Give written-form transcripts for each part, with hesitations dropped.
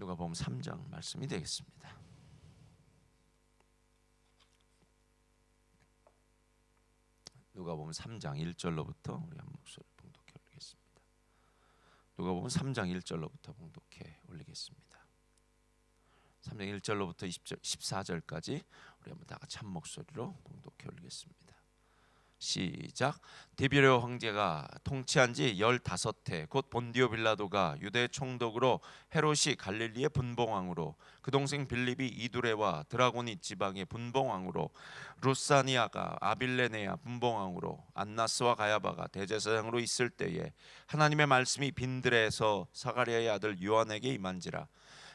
누가복음 3장 말씀이 되겠습니다. 누가복음 3장 1절로부터 우리 한 목소리 봉독해 올리겠습니다. 누가복음 3장 1절로부터 봉독해 올리겠습니다. 3장 1절로부터 14절까지 우리 한번 다 같이 한 목소리로 봉독해 올리겠습니다. 시작. 디베레오 황제가 통치한 지 15해 곧 본디오 빌라도가 유대 총독으로 헤롯이 갈릴리의 분봉왕으로 그 동생 빌립이 이두레와 드라고니 지방의 분봉왕으로 루사니아가 아빌레네아 분봉왕으로 안나스와 가야바가 대제사장으로 있을 때에 하나님의 말씀이 빈들에서 사가랴의 아들 요한에게 임한지라.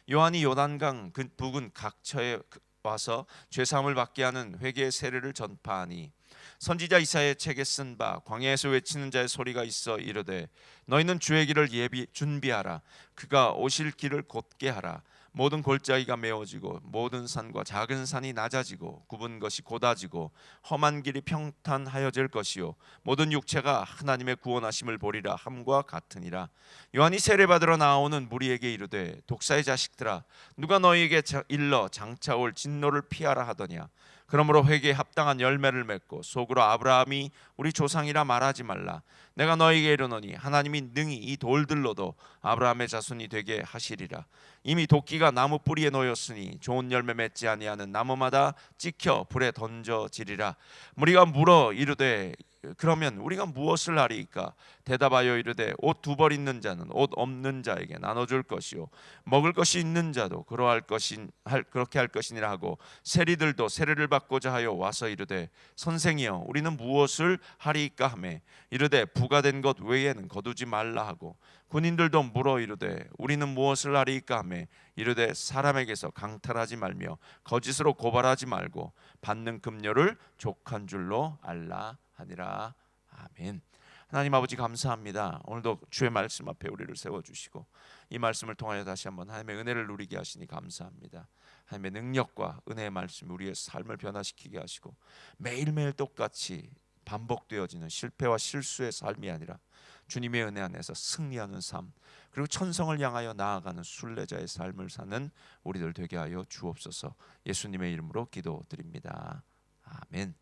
요한이 요단강 그 북은 각처에 와서 죄사함을 받게 하는 회개의 세례를 전파하니 선지자 이사야의 책에 쓴 바 광야에서 외치는 자의 소리가 있어 이르되 너희는 주의 길을 준비하라. 그가 오실 길을 곧게 하라. 모든 골짜기가 메워지고 모든 산과 작은 산이 낮아지고 굽은 것이 곧아지고 험한 길이 평탄하여질 것이요 모든 육체가 하나님의 구원하심을 보리라 함과 같으니라. 요한이 세례받으러 나오는 무리에게 이르되 독사의 자식들아 누가 너희에게 일러 장차올 진노를 피하라 하더냐. 그러므로 회개에 합당한 열매를 맺고 속으로 아브라함이 우리 조상이라 말하지 말라. 내가 너희에게 이르노니 하나님이 능히 이 돌들로도 아브라함의 자손이 되게 하시리라. 이미 도끼가 나무 뿌리에 놓였으니 좋은 열매 맺지 아니하는 나무마다 찍혀 불에 던져지리라. 무리가 물어 이르되 그러면 우리가 무엇을 하리이까? 대답하여 이르되 옷 2벌 있는 자는 옷 없는 자에게 나눠줄 것이요 먹을 것이 있는 자도 그렇게 할 것이니라 하고 세리들도 세례를 받고자 하여 와서 이르되 선생이여 우리는 무엇을 하리이까 하매 이르되 부가된 것 외에는 거두지 말라 하고 군인들도 물어 이르되 우리는 무엇을 하리이까 하매 이르되 사람에게서 강탈하지 말며 거짓으로 고발하지 말고 받는 급료를 족한 줄로 알라 하니라. 아멘. 하나님 아버지 감사합니다. 오늘도 주의 말씀 앞에 우리를 세워주시고 이 말씀을 통하여 다시 한번 하나님의 은혜를 누리게 하시니 감사합니다. 하나님의 능력과 은혜의 말씀이 우리의 삶을 변화시키게 하시고 매일매일 똑같이 반복되어지는 실패와 실수의 삶이 아니라 주님의 은혜 안에서 승리하는 삶 그리고 천성을 향하여 나아가는 순례자의 삶을 사는 우리들 되게 하여 주옵소서. 예수님의 이름으로 기도드립니다. 아멘.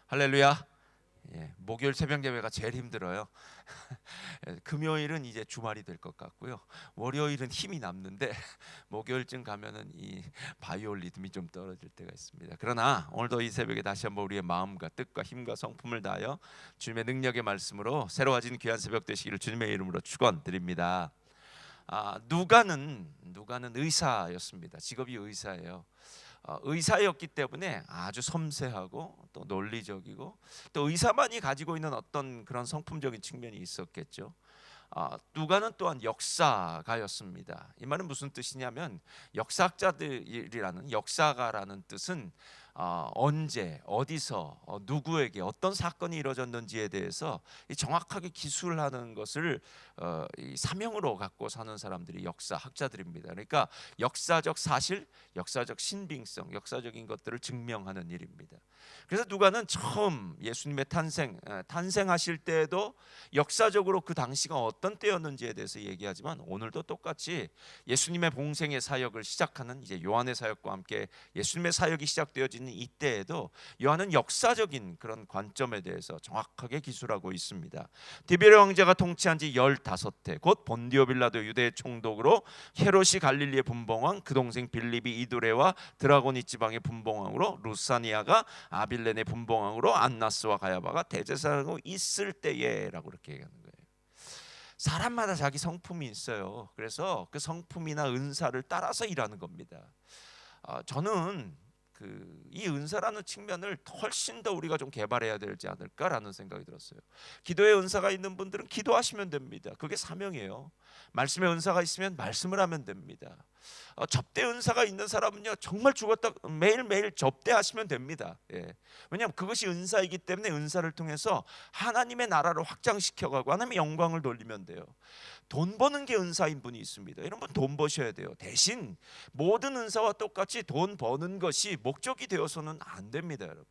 할렐루야. 목요일 새벽 예배가 제일 힘들어요. 금요일은 이제 주말이 될 것 같고요. 월요일은 힘이 남는데 목요일쯤 가면은 이 바이올 리듬이 좀 떨어질 때가 있습니다. 그러나 오늘도 이 새벽에 다시 한번 우리의 마음과 뜻과 힘과 성품을 다하여 주님의 능력의 말씀으로 새로워진 귀한 새벽 되시기를 주님의 이름으로 축원드립니다. 누가는 의사였습니다. 직업이 의사예요. 의사였기 때문에 아주 섬세하고 또 논리적이고 또 의사만이 가지고 있는 어떤 그런 성품적인 측면이 있었겠죠. 누가는 또한 역사가였습니다. 이 말은 무슨 뜻이냐면 역사학자들이라는 역사가라는 뜻은 언제 어디서 누구에게 어떤 사건이 이루어졌는지에 대해서 정확하게 기술하는 것을 이 사명으로 갖고 사는 사람들이 역사학자들입니다. 그러니까 역사적 사실, 역사적 신빙성, 역사적인 것들을 증명하는 일입니다. 그래서 누가는 처음 예수님의 탄생하실 때에도 역사적으로 그 당시가 어떤 때였는지에 대해서 얘기하지만 오늘도 똑같이 예수님의 봉생의 사역을 시작하는 이제 요한의 사역과 함께 예수님의 사역이 시작되어지는 이때에도 요한은 역사적인 그런 관점에 대해서 정확하게 기술하고 있습니다. 디베레 왕제가 통치한 지 15해 곧 본디오 빌라도 유대 총독으로 헤롯이 갈릴리의 분봉왕 그 동생 빌립이 이두레와 드라고니 지방의 분봉왕으로 루사니아가 아빌레네 분봉왕으로 안나스와 가야바가 대제사장으로 있을 때에라고 그렇게 얘기하는 거예요. 사람마다 자기 성품이 있어요. 그래서 그 성품이나 은사를 따라서 일하는 겁니다. 저는 이 은사라는 측면을 훨씬 더 우리가 좀 개발해야 되지 않을까라는 생각이 들었어요. 기도의 은사가 있는 분들은 기도하시면 됩니다. 그게 사명이에요. 말씀의 은사가 있으면 말씀을 하면 됩니다. 접대 은사가 있는 사람은요 정말 죽었다 매일매일 접대하시면 됩니다. 왜냐하면 그것이 은사이기 때문에 은사를 통해서 하나님의 나라를 확장시켜가고 하나님의 영광을 돌리면 돼요. 돈 버는 게 은사인 분이 있습니다. 여러분 돈 버셔야 돼요. 대신 모든 은사와 똑같이 돈 버는 것이 목적이 되어서는 안 됩니다. 여러분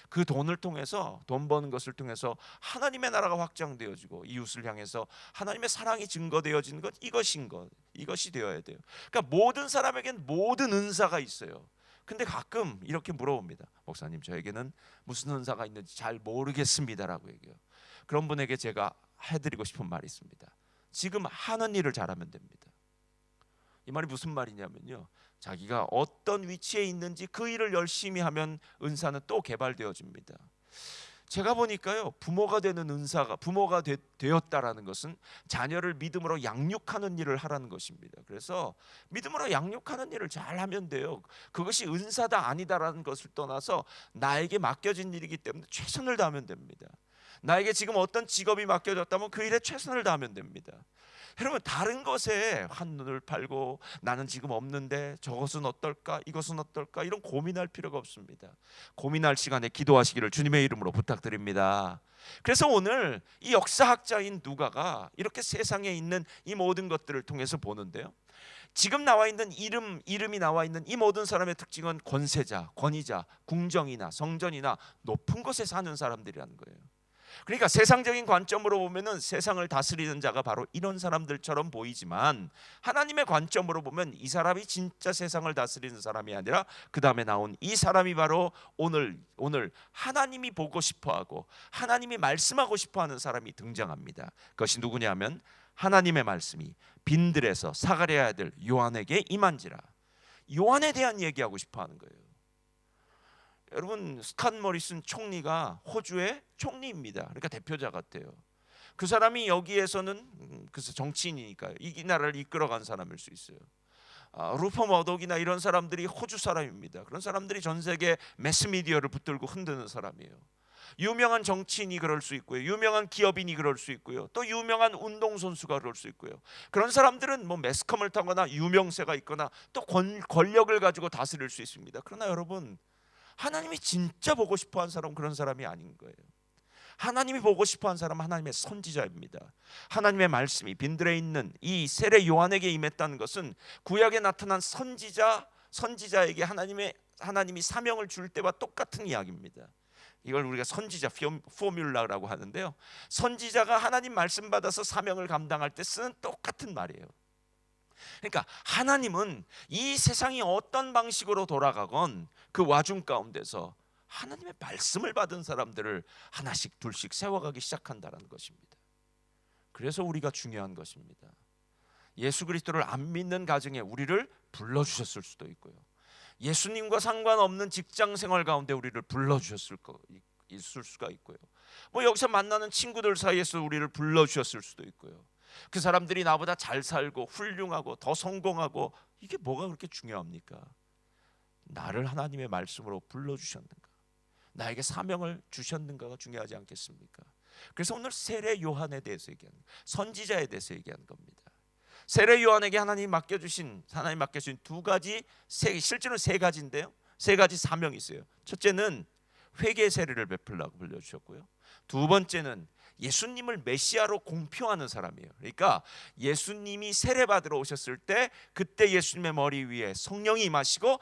그 돈을 통해서, 돈 버는 것을 통해서 하나님의 나라가 확장되어지고 이웃을 향해서 하나님의 사랑이 증거되어지는 것, 이것이 되어야 돼요. 그러니까 모든 사람에겐 모든 은사가 있어요. 근데 가끔 이렇게 물어봅니다. 목사님, 저에게는 무슨 은사가 있는지 잘 모르겠습니다라고 얘기해요. 그런 분에게 제가 해드리고 싶은 말이 있습니다. 지금 하는 일을 잘하면 됩니다. 이 말이 무슨 말이냐면요, 자기가 어떤 위치에 있는지 그 일을 열심히 하면 은사는 또 개발되어집니다. 제가 보니까요, 부모가 되는 은사가, 되었다라는 것은 자녀를 믿음으로 양육하는 일을 하라는 것입니다. 그래서 믿음으로 양육하는 일을 잘 하면 돼요. 그것이 은사다 아니다라는 것을 떠나서 나에게 맡겨진 일이기 때문에 최선을 다하면 됩니다. 나에게 지금 어떤 직업이 맡겨졌다면 그 일에 최선을 다하면 됩니다. 여러분, 다른 것에 한눈을 팔고 나는 지금 없는데 저것은 어떨까, 이것은 어떨까, 이런 고민할 필요가 없습니다. 고민할 시간에 기도하시기를 주님의 이름으로 부탁드립니다. 그래서 오늘 이 역사학자인 누가가 이렇게 세상에 있는 이 모든 것들을 통해서 보는데요, 지금 나와 있는 이름이 나와 있는 이 모든 사람의 특징은 권세자, 권위자, 궁정이나 성전이나 높은 곳에 사는 사람들이라는 거예요. 그러니까 세상적인 관점으로 보면은 세상을 다스리는 자가 바로 이런 사람들처럼 보이지만, 하나님의 관점으로 보면 이 사람이 진짜 세상을 다스리는 사람이 아니라 그 다음에 나온 이 사람이 바로 오늘 하나님이 보고 싶어하고 하나님이 말씀하고 싶어하는 사람이 등장합니다. 그것이 누구냐면 하나님의 말씀이 빈들에서 사가랴의 아들 요한에게 임한지라. 요한에 대한 얘기하고 싶어하는 거예요. 여러분, 스캇 모리슨 총리가 호주의 총리입니다. 그러니까 대표자 같아요. 그 사람이 여기에서는 그래서 정치인이니까요, 이 나라를 이끌어간 사람일 수 있어요. 루퍼 머독이나 이런 사람들이 호주 사람입니다. 그런 사람들이 전 세계 매스미디어를 붙들고 흔드는 사람이에요. 유명한 정치인이 그럴 수 있고요, 유명한 기업인이 그럴 수 있고요, 또 유명한 운동선수가 그럴 수 있고요. 그런 사람들은 뭐 매스컴을 타거나 유명세가 있거나 또 권력을 가지고 다스릴 수 있습니다. 그러나 여러분, 하나님이 진짜 보고 싶어한 사람은 그런 사람이 아닌 거예요. 하나님이 보고 싶어한 사람은 하나님의 선지자입니다. 하나님의 말씀이 빈들에 있는 이 세례 요한에게 임했다는 것은 구약에 나타난 선지자에게 하나님이 사명을 줄 때와 똑같은 이야기입니다. 이걸 우리가 선지자 포뮬라라고 하는데요, 선지자가 하나님 말씀 받아서 사명을 감당할 때 쓰는 똑같은 말이에요. 그러니까 하나님은 이 세상이 어떤 방식으로 돌아가건 그 와중 가운데서 하나님의 말씀을 받은 사람들을 하나씩 둘씩 세워가기 시작한다는 것입니다. 그래서 우리가 중요한 것입니다. 예수 그리스도를 안 믿는 가정에 우리를 불러주셨을 수도 있고요, 예수님과 상관없는 직장 생활 가운데 우리를 불러주셨을 있을 수가 있고요, 뭐 여기서 만나는 친구들 사이에서 우리를 불러주셨을 수도 있고요. 그 사람들이 나보다 잘 살고 훌륭하고 더 성공하고, 이게 뭐가 그렇게 중요합니까? 나를 하나님의 말씀으로 불러주셨는가, 나에게 사명을 주셨는가가 중요하지 않겠습니까? 그래서 오늘 세례 요한에 대해서 얘기하는, 선지자에 대해서 얘기하는 겁니다. 세례 요한에게 하나님 맡겨주신 두 가지, 실제로는 세 가지인데요, 세 가지 사명이 있어요. 첫째는 회개 세례를 베풀라고 불러주셨고요, 두 번째는 예수님을 메시아로 공표하는 사람이에요. 그러니까 예수님이 세례받으러 오셨을 때 그때 예수님의 머리 위에 성령이 임하시고,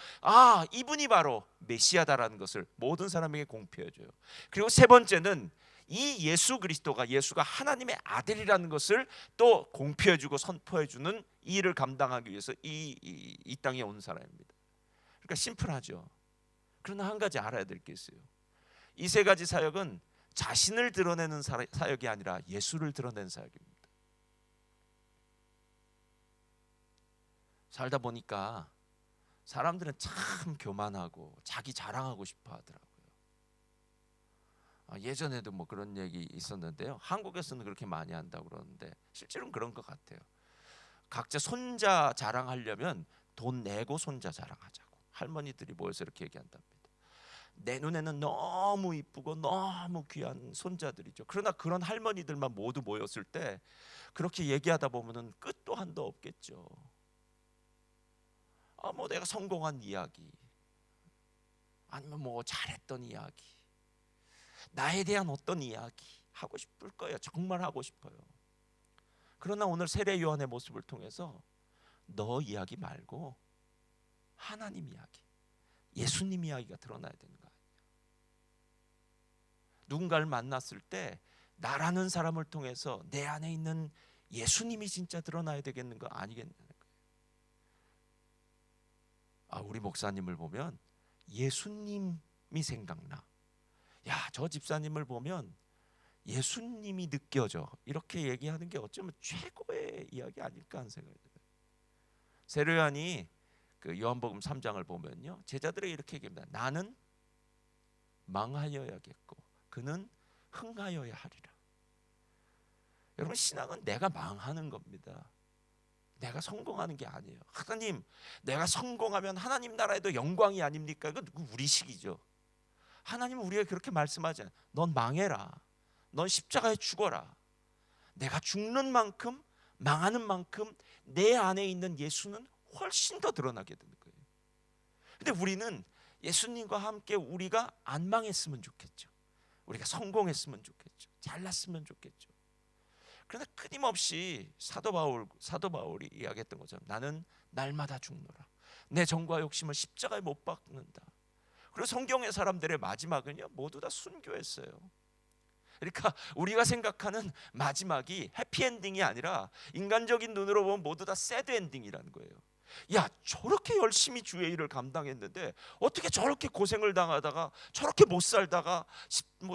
이분이 바로 메시아다라는 것을 모든 사람에게 공표해줘요. 그리고 세 번째는 이 예수가 하나님의 아들이라는 것을 또 공표해주고 선포해주는 이 일을 감당하기 위해서 이 땅에 온 사람입니다. 그러니까 심플하죠. 그러나 한 가지 알아야 될 게 있어요. 이 세 가지 사역은 자신을 드러내는 사역이 아니라 예수를 드러내는 사역입니다. 살다 보니까 사람들은 참 교만하고 자기 자랑하고 싶어 하더라고요. 예전에도 뭐 그런 얘기 있었는데요, 한국에서는 그렇게 많이 한다고 그러는데 실제로는 그런 것 같아요. 각자 손자 자랑하려면 돈 내고 손자 자랑하자고 할머니들이 모여서 이렇게 얘기한답니다. 내 눈에는 너무 이쁘고 너무 귀한 손자들이죠. 그러나 그런 할머니들만 모두 모였을 때 그렇게 얘기하다 보면은 끝도 한도 없겠죠. 뭐 내가 성공한 이야기, 아니면 뭐 잘했던 이야기, 나에 대한 어떤 이야기 하고 싶을 거예요. 정말 하고 싶어요. 그러나 오늘 세례 요한의 모습을 통해서 너 이야기 말고 하나님 이야기, 예수님 이야기가 드러나야 되는 거예요. 누군가를 만났을 때 나라는 사람을 통해서 내 안에 있는 예수님이 진짜 드러나야 되겠는 거 아니겠냐는 거예요. 우리 목사님을 보면 예수님이 생각나. 야, 저 집사님을 보면 예수님이 느껴져. 이렇게 얘기하는 게 어쩌면 최고의 이야기 아닐까 하는 생각이 들어요. 세례요한이 그 요한복음 3장을 보면요, 제자들에게 이렇게 얘기합니다. 나는 망하여야겠고 그는 흥하여야 하리라. 여러분, 신앙은 내가 망하는 겁니다. 내가 성공하는 게 아니에요. 하나님, 내가 성공하면 하나님 나라에도 영광이 아닙니까? 이건 우리식이죠. 하나님은 우리에게 그렇게 말씀하지 않아요. 넌 망해라. 넌 십자가에 죽어라. 내가 죽는 만큼, 망하는 만큼 내 안에 있는 예수는 훨씬 더 드러나게 되는 거예요. 근데 우리는 예수님과 함께 우리가 안 망했으면 좋겠죠. 우리가 성공했으면 좋겠죠. 잘났으면 좋겠죠. 그러나 끊임없이 사도 바울이 이야기했던 것처럼 나는 날마다 죽노라. 내 정과 욕심을 십자가에 못 박는다. 그리고 성경의 사람들의 마지막은요, 모두 다 순교했어요. 그러니까 우리가 생각하는 마지막이 해피엔딩이 아니라 인간적인 눈으로 보면 모두 다 새드엔딩이라는 거예요. 야, 저렇게 열심히 주의 일을 감당했는데 어떻게 저렇게 고생을 당하다가 저렇게 못 살다가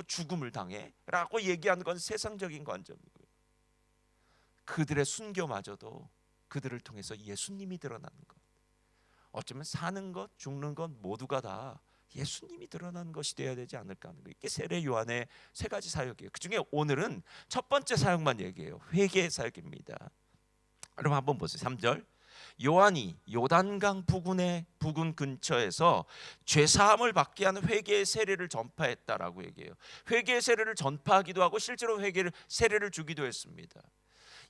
죽음을 당해? 라고 얘기하는 건 세상적인 관점이고요. 그들의 순교마저도 그들을 통해서 예수님이 드러나는 것, 어쩌면 사는 것 죽는 것 모두가 다 예수님이 드러나는 것이 되어야 되지 않을까 하는 거예요. 이게 세례 요한의 세 가지 사역이에요. 그 중에 오늘은 첫 번째 사역만 얘기해요. 회개의 사역입니다. 여러분 한번 보세요. 3절, 요한이 요단강 부근 근처에서 죄사함을 받게 하는 회개의 세례를 전파했다라고 얘기해요. 회개의 세례를 전파하기도 하고 실제로 세례를 주기도 했습니다.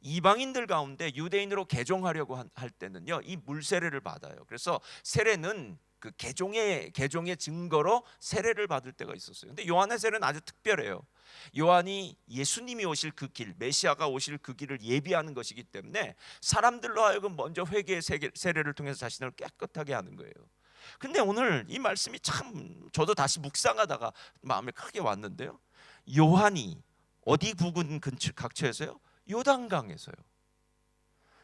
이방인들 가운데 유대인으로 개종하려고 할 때는요, 이 물세례를 받아요. 그래서 세례는 그 개종의 증거로 세례를 받을 때가 있었어요. 근데 요한의 세례는 아주 특별해요. 요한이 예수님이 오실 그 길, 메시아가 오실 그 길을 예비하는 것이기 때문에 사람들로 하여금 먼저 회개의 세례를 통해서 자신을 깨끗하게 하는 거예요. 근데 오늘 이 말씀이 참 저도 다시 묵상하다가 마음에 크게 왔는데요, 요한이 어디 부근 각처에서요? 요단강에서요.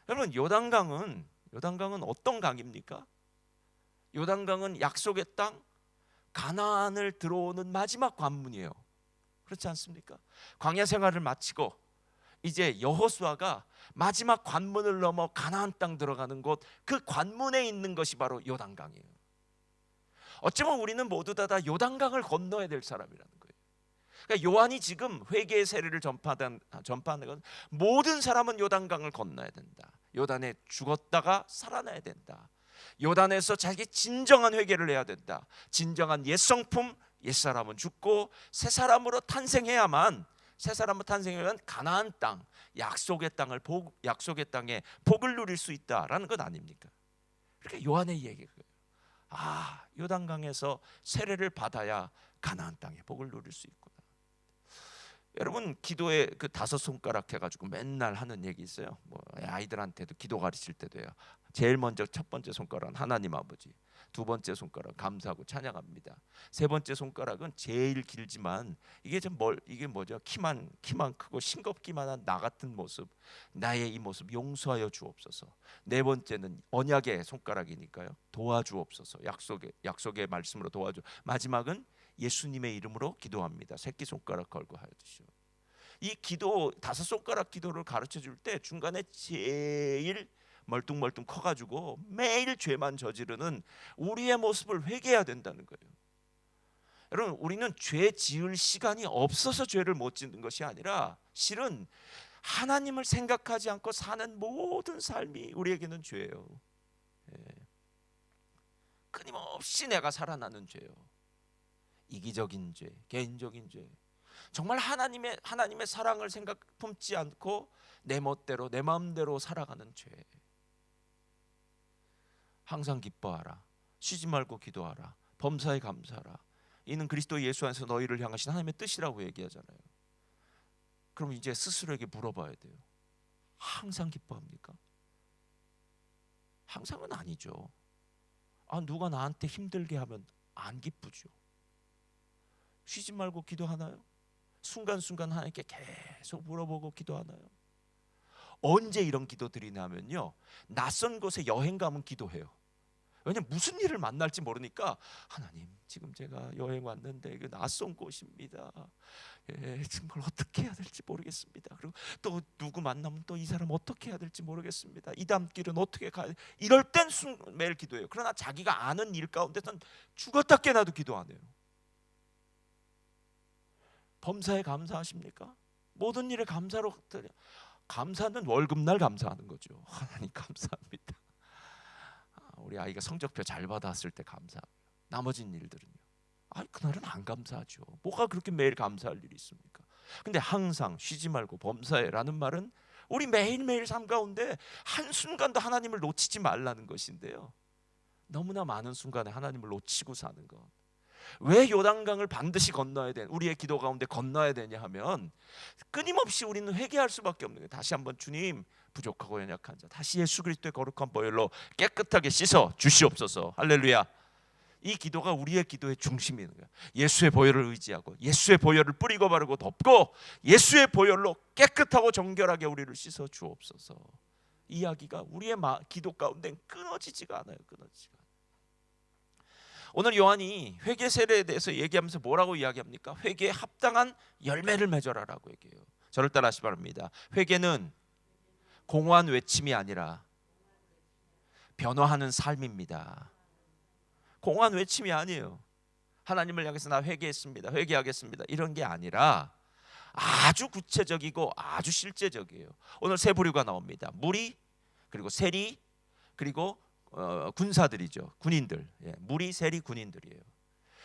여러분, 요단강은 어떤 강입니까? 요단강은 약속의 땅 가나안을 들어오는 마지막 관문이에요. 그렇지 않습니까? 광야 생활을 마치고 이제 여호수아가 마지막 관문을 넘어 가나안 땅 들어가는 곳, 그 관문에 있는 것이 바로 요단강이에요. 어쩌면 우리는 모두 다 요단강을 건너야 될 사람이라는 거예요. 그러니까 요한이 지금 회개의 세례를 전파하는 건 모든 사람은 요단강을 건너야 된다. 요단에 죽었다가 살아나야 된다. 요단에서 자기 진정한 회개를 해야 된다. 진정한 옛성품, 옛사람은 죽고 새 사람으로 탄생해야만 가나안 땅, 약속의 땅에 복을 누릴 수 있다라는 것 아닙니까? 그러니까 요한의 얘기예요. 요단강에서 세례를 받아야 가나안 땅에 복을 누릴 수 있구나. 여러분, 기도에 그 5손가락 해가지고 맨날 하는 얘기 있어요. 아이들한테도 기도 가르칠 때도 해요. 제일 먼저 첫 번째 손가락은 하나님 아버지, 두 번째 손가락 감사하고 찬양합니다. 세 번째 손가락은 제일 길지만 이게 뭐죠? 키만 크고 싱겁기만한 나 같은 모습, 나의 이 모습 용서하여 주옵소서. 네 번째는 언약의 손가락이니까요, 도와주옵소서. 약속의 말씀으로 도와줘. 마지막은 예수님의 이름으로 기도합니다. 새끼손가락 걸고 하듯이요. 이 기도 5손가락 기도를 가르쳐 줄 때 중간에 제일 멀뚱멀뚱 커가지고 매일 죄만 저지르는 우리의 모습을 회개해야 된다는 거예요. 여러분, 우리는 죄 지을 시간이 없어서 죄를 못 짓는 것이 아니라 실은 하나님을 생각하지 않고 사는 모든 삶이 우리에게는 죄예요. 끊임없이 내가 살아나는 죄요. 이기적인 죄, 개인적인 죄, 정말 하나님의 사랑을 품지 않고 내 멋대로 내 마음대로 살아가는 죄. 항상 기뻐하라, 쉬지 말고 기도하라, 범사에 감사하라. 이는 그리스도 예수 안에서 너희를 향하신 하나님의 뜻이라고 얘기하잖아요. 그럼 이제 스스로에게 물어봐야 돼요. 항상 기뻐합니까? 항상은 아니죠. 누가 나한테 힘들게 하면 안 기쁘죠. 쉬지 말고 기도하나요? 순간순간 하나님께 계속 물어보고 기도하나요? 언제 이런 기도 드리냐면요, 낯선 곳에 여행 가면 기도해요. 왜냐면 무슨 일을 만날지 모르니까, 하나님 지금 제가 여행 왔는데 이거 낯선 곳입니다. 정말 어떻게 해야 될지 모르겠습니다. 그리고 또 누구 만나면 또 이 사람 어떻게 해야 될지 모르겠습니다. 이 다음 길은 어떻게 가야 돼? 이럴 땐 매일 기도해요. 그러나 자기가 아는 일 가운데선 죽었다 깨나도 기도 안 해요. 범사에 감사하십니까? 모든 일에 감사로 드려. 감사는 월급날 감사하는 거죠. 하나님 감사합니다. 우리 아이가 성적표 잘 받았을 때 감사하고요. 나머진 일들은요, 그날은 안 감사하죠. 뭐가 그렇게 매일 감사할 일이 있습니까? 근데 항상 쉬지 말고 범사에라는 말은 우리 매일매일 삶 가운데 한순간도 하나님을 놓치지 말라는 것인데요, 너무나 많은 순간에 하나님을 놓치고 사는 것. 왜 요단강을 반드시 건너야 돼? 우리의 기도 가운데 건너야 되냐 하면, 끊임없이 우리는 회개할 수밖에 없는 거예요. 다시 한번 주님, 부족하고 연약한 자 다시 예수 그리스도의 거룩한 보혈로 깨끗하게 씻어 주시옵소서. 할렐루야. 이 기도가 우리의 기도의 중심이 있는 거예요. 예수의 보혈을 의지하고 예수의 보혈을 뿌리고 바르고 덮고 예수의 보혈로 깨끗하고 정결하게 우리를 씻어 주옵소서. 이 이야기가 우리의 기도 가운데 끊어지지가 않아요. 끊어지지가 않아요. 오늘 요한이 회개 세례에 대해서 얘기하면서 뭐라고 이야기합니까? 회개에 합당한 열매를 맺어라라고 얘기해요. 저를 따라하시기 바랍니다. 회개는 공허한 외침이 아니라 변화하는 삶입니다. 공허한 외침이 아니에요. 하나님을 향해서 나 회개했습니다, 회개하겠습니다, 이런 게 아니라 아주 구체적이고 아주 실제적이에요. 오늘 세 부류가 나옵니다. 무리, 그리고 세리, 그리고 군사들이죠. 군인들. 무리, 세리, 군인들이에요.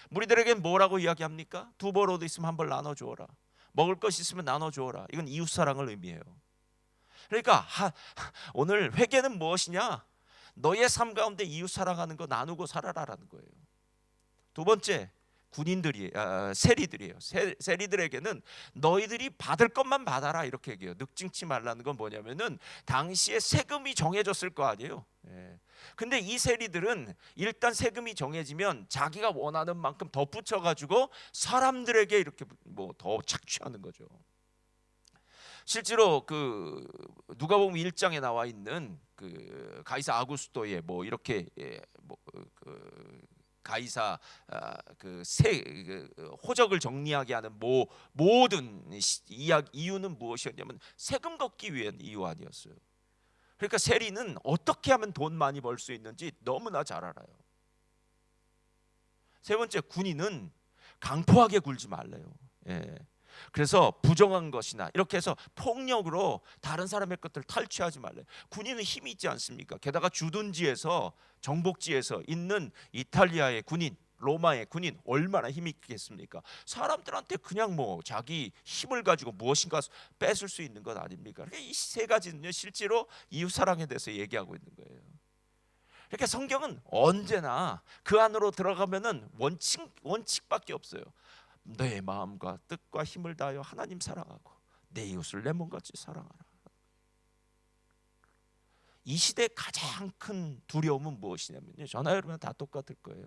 무리들에겐 뭐라고 이야기합니까? 두 벌 옷 있으면 한 벌 나눠주어라. 먹을 것 있으면 나눠주어라. 이건 이웃사랑을 의미해요. 그러니까 오늘 회개는 무엇이냐? 너의 삶 가운데 이웃사랑하는 거 나누고 살아라라는 거예요. 두 번째, 군인들이 세리들이에요. 세리들에게는 너희들이 받을 것만 받아라 이렇게 얘기해요. 늑증치 말라는 건 뭐냐면은 당시에 세금이 정해졌을 거 아니에요. 근데 이 세리들은 일단 세금이 정해지면 자기가 원하는 만큼 더 붙여가지고 사람들에게 이렇게 뭐 더 착취하는 거죠. 실제로 그 누가복음 1장에 나와 있는 그 가이사 아구스토의 뭐 이렇게 그 가이사 호적을 정리하게 하는 모든 이유는 무엇이었냐면 세금 걷기 위한 이유 아니었어요. 그러니까 세리는 어떻게 하면 돈 많이 벌 수 있는지 너무나 잘 알아요. 세 번째, 군인은 강포하게 굴지 말래요. 그래서 부정한 것이나 이렇게 해서 폭력으로 다른 사람의 것들을 탈취하지 말래요. 군인은 힘이 있지 않습니까? 게다가 주둔지에서 정복지에서 있는 이탈리아의 군인, 로마의 군인 얼마나 힘이 있겠습니까? 사람들한테 그냥 뭐 자기 힘을 가지고 무엇인가 뺏을 수 있는 것 아닙니까? 이 세 가지는요, 실제로 이웃사랑에 대해서 얘기하고 있는 거예요. 그러니까 성경은 언제나 그 안으로 들어가면은 원칙밖에 없어요. 내 마음과 뜻과 힘을 다하여 하나님 사랑하고 내 이웃을 내 몸같이 사랑하라. 이 시대의 가장 큰 두려움은 무엇이냐면요, 저나 여러분 다 똑같을 거예요.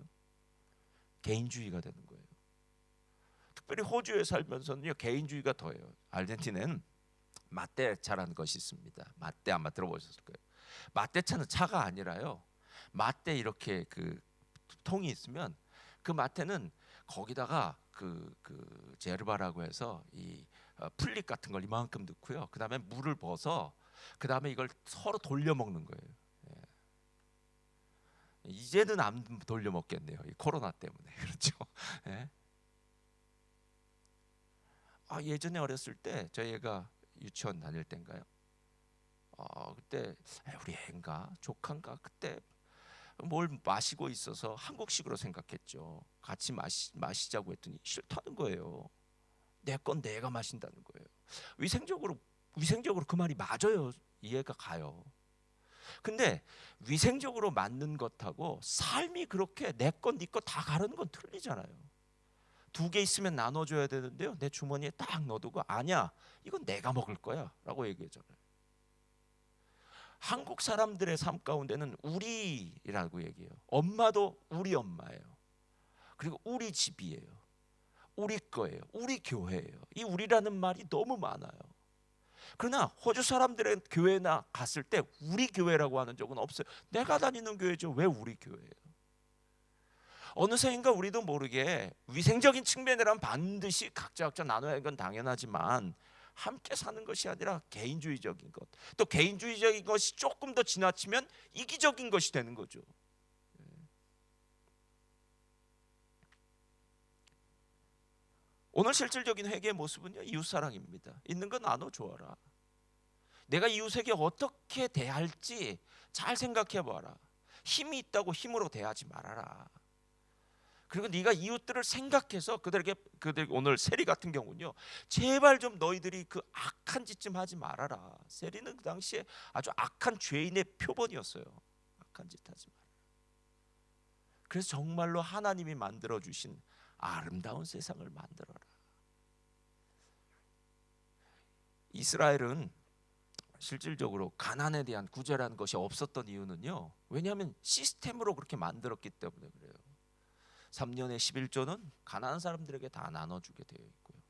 개인주의가 되는 거예요. 특별히 호주에 살면서는요, 개인주의가 더해요. 아르헨티나는 마떼차라는 것이 있습니다. 마떼 아마 들어보셨을 거예요. 마떼차는 차가 아니라요, 마떼 이렇게 그 통이 있으면 그 마떼는 거기다가 그 제르바라고 해서 이 풀잎 같은 걸 이만큼 넣고요. 그 다음에 물을 부어서 그 다음에 이걸 서로 돌려 먹는 거예요. 이제는 안 돌려 먹겠네요. 이 코로나 때문에. 그렇죠. 예전에 어렸을 때 저희가 유치원 다닐 때인가요? 그때 우리 애인가 조카인가 그때 뭘 마시고 있어서 한국식으로 생각했죠. 같이 마시자고 했더니 싫다는 거예요. 내 건 내가 마신다는 거예요. 위생적으로 그 말이 맞아요. 이해가 가요. 근데 위생적으로 맞는 것하고 삶이 그렇게 내 건 네 거 다 가르는 건 틀리잖아요. 두 개 있으면 나눠줘야 되는데요, 내 주머니에 딱 넣어두고 아니야, 이건 내가 먹을 거야 라고 얘기하잖아요. 한국 사람들의 삶 가운데는 우리라고 얘기해요. 엄마도 우리 엄마예요. 그리고 우리 집이에요. 우리 거예요. 우리 교회예요. 이 우리라는 말이 너무 많아요. 그러나 호주 사람들의 교회나 갔을 때 우리 교회라고 하는 적은 없어요. 내가 다니는 교회죠. 왜 우리 교회예요? 어느새인가 우리도 모르게 위생적인 측면이란 반드시 각자 나눠야 하는 건 당연하지만 함께 사는 것이 아니라 개인주의적인 것, 또 개인주의적인 것이 조금 더 지나치면 이기적인 것이 되는 거죠. 오늘 실질적인 회개의 모습은요, 이웃사랑입니다. 있는 거 나눠 주어라. 내가 이웃에게 어떻게 대할지 잘 생각해 봐라. 힘이 있다고 힘으로 대하지 말아라. 그리고 네가 이웃들을 생각해서 그들 오늘 세리 같은 경우는요, 제발 좀 너희들이 그 악한 짓 좀 하지 말아라. 세리는 그 당시에 아주 악한 죄인의 표본이었어요. 악한 짓 하지 마라. 그래서 정말로 하나님이 만들어 주신 아름다운 세상을 만들어라. 이스라엘은 실질적으로 가난에 대한 구제라는 것이 없었던 이유는요, 왜냐하면 시스템으로 그렇게 만들었기 때문에 그래요. 3년의 11조는 가난한 사람들에게 다 나눠주게 되어 있고요.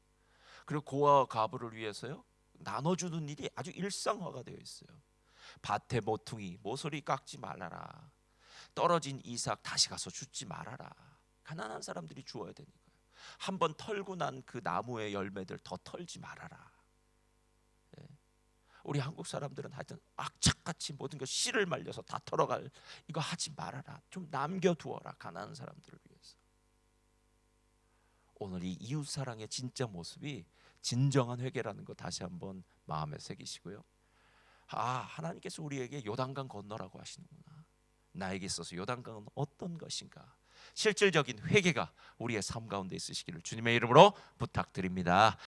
그리고 고아와 과부를 위해서요, 나눠주는 일이 아주 일상화가 되어 있어요. 밭에 모퉁이 모서리 깎지 말아라. 떨어진 이삭 다시 가서 줍지 말아라. 가난한 사람들이 주어야 되니까요. 한번 털고 난 그 나무의 열매들 더 털지 말아라. 우리 한국 사람들은 하여튼 악착같이 모든 것 씨를 말려서 다 털어갈, 이거 하지 말아라. 좀 남겨두어라. 가난한 사람들을 위해서. 오늘 이 이웃사랑의 진짜 모습이 진정한 회개라는 거 다시 한번 마음에 새기시고요. 하나님께서 우리에게 요단강 건너라고 하시는구나. 나에게 있어서 요단강은 어떤 것인가. 실질적인 회개가 우리의 삶 가운데 있으시기를 주님의 이름으로 부탁드립니다.